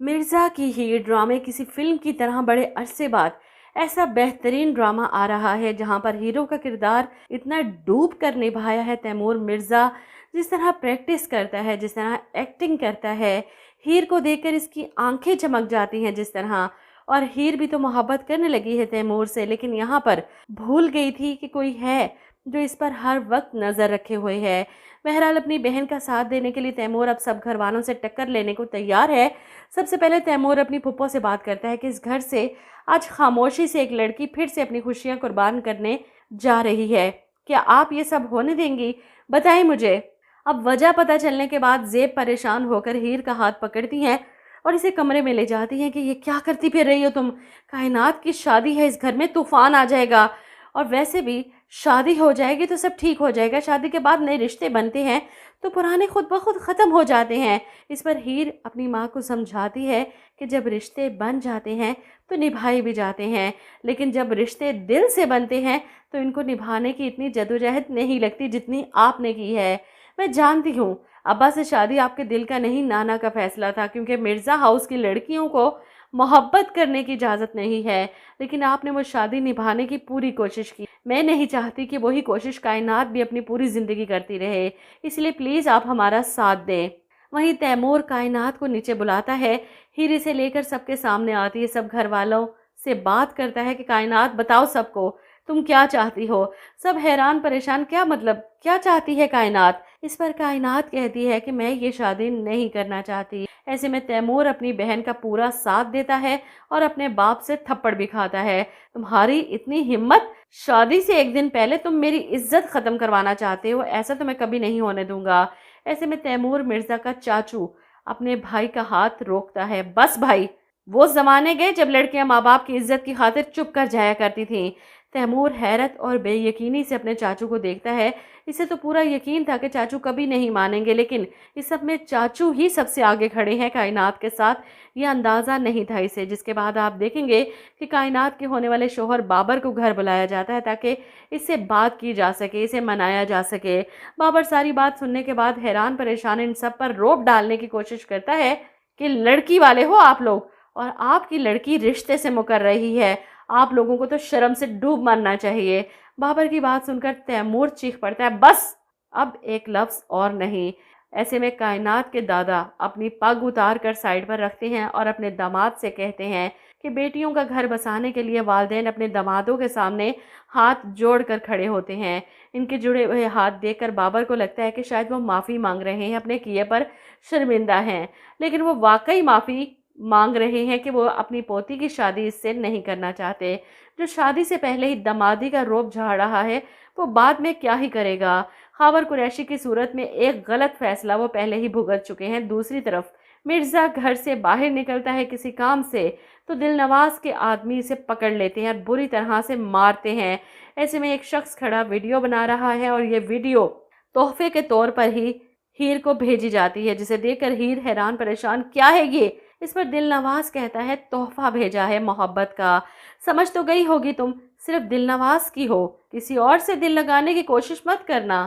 مرزا کی ہیر ڈرامے کسی فلم کی طرح بڑے عرصے بعد ایسا بہترین ڈرامہ آ رہا ہے جہاں پر ہیرو کا کردار اتنا ڈوب کر نبھایا ہے تیمور مرزا. جس طرح پریکٹس کرتا ہے، جس طرح ایکٹنگ کرتا ہے، ہیر کو دیکھ کر اس کی آنکھیں چمک جاتی ہیں جس طرح. اور ہیر بھی تو محبت کرنے لگی ہے تیمور سے، لیکن یہاں پر بھول گئی تھی کہ کوئی ہے جو اس پر ہر وقت نظر رکھے ہوئے ہے. بہرحال اپنی بہن کا ساتھ دینے کے لیے تیمور اب سب گھر والوں سے ٹکر لینے کو تیار ہے. سب سے پہلے تیمور اپنی پھپھو سے بات کرتا ہے کہ اس گھر سے آج خاموشی سے ایک لڑکی پھر سے اپنی خوشیاں قربان کرنے جا رہی ہے. کیا آپ یہ سب ہونے دیں گی؟ بتائیں مجھے. اب وجہ پتہ چلنے کے بعد زیب پریشان ہو کر ہیر کا ہاتھ پکڑتی ہیں اور اسے کمرے میں لے جاتی ہیں کہ یہ کیا کرتی پھر رہی ہو تم؟ کائنات کی شادی ہے، اس گھر میں طوفان آ جائے گا. اور ویسے بھی شادی ہو جائے گی تو سب ٹھیک ہو جائے گا، شادی کے بعد نئے رشتے بنتے ہیں تو پرانے خود بخود ختم ہو جاتے ہیں. اس پر ہیر اپنی ماں کو سمجھاتی ہے کہ جب رشتے بن جاتے ہیں تو نبھائے بھی جاتے ہیں، لیکن جب رشتے دل سے بنتے ہیں تو ان کو نبھانے کی اتنی جدوجہد نہیں لگتی جتنی آپ نے کی ہے. میں جانتی ہوں ابا سے شادی آپ کے دل کا نہیں، نانا کا فیصلہ تھا، کیونکہ مرزا ہاؤس کی لڑکیوں کو محبت کرنے کی اجازت نہیں ہے، لیکن آپ نے وہ شادی نبھانے کی پوری کوشش کی. میں نہیں چاہتی کہ وہی کوشش کائنات بھی اپنی پوری زندگی کرتی رہے، اس لیے پلیز آپ ہمارا ساتھ دیں. وہیں تیمور کائنات کو نیچے بلاتا ہے، ہیرے سے لے کر سب کے سامنے آتی ہے، سب گھر والوں سے بات کرتا ہے کہ کائنات بتاؤ سب کو تم کیا چاہتی ہو. سب حیران پریشان، کیا مطلب کیا چاہتی ہے کائنات؟ اس پر کائنات کہتی ہے کہ میں یہ شادی نہیں کرنا چاہتی. ایسے میں تیمور اپنی بہن کا پورا ساتھ دیتا ہے اور اپنے باپ سے تھپڑ بھی کھاتا ہے. تمہاری اتنی ہمت، شادی سے ایک دن پہلے تم میری عزت ختم کروانا چاہتے ہو، ایسا تو میں کبھی نہیں ہونے دوں گا. ایسے میں تیمور مرزا کا چاچو اپنے بھائی کا ہاتھ روکتا ہے. بس بھائی، وہ زمانے گئے جب لڑکیاں ماں باپ کی عزت کی خاطر چپ کر جایا کرتی تھیں. تیمور حیرت اور بے یقینی سے اپنے چاچو کو دیکھتا ہے. اسے تو پورا یقین تھا کہ چاچو کبھی نہیں مانیں گے، لیکن اس سب میں چاچو ہی سب سے آگے کھڑے ہیں کائنات کے ساتھ. یہ اندازہ نہیں تھا اسے، جس کے بعد آپ دیکھیں گے کہ کائنات کے ہونے والے شوہر بابر کو گھر بلایا جاتا ہے تاکہ اس سے بات کی جا سکے، اسے منایا جا سکے. بابر ساری بات سننے کے بعد حیران پریشان ان سب پر روب ڈالنے کی کوشش کرتا ہے کہ لڑکی والے ہو آپ لوگ، اور آپ کی لڑکی رشتے سے مکر رہی ہے، آپ لوگوں کو تو شرم سے ڈوب مرنا چاہیے. بابر کی بات سن کر تیمور چیخ پڑتا ہے، بس اب ایک لفظ اور نہیں. ایسے میں کائنات کے دادا اپنی پگ اتار کر سائیڈ پر رکھتے ہیں اور اپنے داماد سے کہتے ہیں کہ بیٹیوں کا گھر بسانے کے لیے والدین اپنے دامادوں کے سامنے ہاتھ جوڑ کر کھڑے ہوتے ہیں. ان کے جڑے ہوئے ہاتھ دیکھ کر بابر کو لگتا ہے کہ شاید وہ معافی مانگ رہے ہیں، اپنے کیے پر شرمندہ ہیں، لیکن وہ واقعی معافی مانگ رہے ہیں کہ وہ اپنی پوتی کی شادی اس سے نہیں کرنا چاہتے. جو شادی سے پہلے ہی دمادی کا روب جھاڑ رہا ہے وہ بعد میں کیا ہی کرے گا. خاور قریشی کی صورت میں ایک غلط فیصلہ وہ پہلے ہی بھگت چکے ہیں. دوسری طرف مرزا گھر سے باہر نکلتا ہے کسی کام سے تو دل نواز کے آدمی اسے پکڑ لیتے ہیں اور بری طرح سے مارتے ہیں. ایسے میں ایک شخص کھڑا ویڈیو بنا رہا ہے اور یہ ویڈیو تحفے کے طور پر ہی ہیر کو بھیجی جاتی ہے، جسے دیکھ کر ہیر حیران پریشان، کیا ہے یہ؟ اس پر دل نواز کہتا ہے تحفہ بھیجا ہے محبت کا. سمجھ تو گئی ہوگی تم صرف دل نواز کی ہو، کسی اور سے دل لگانے کی کوشش مت کرنا.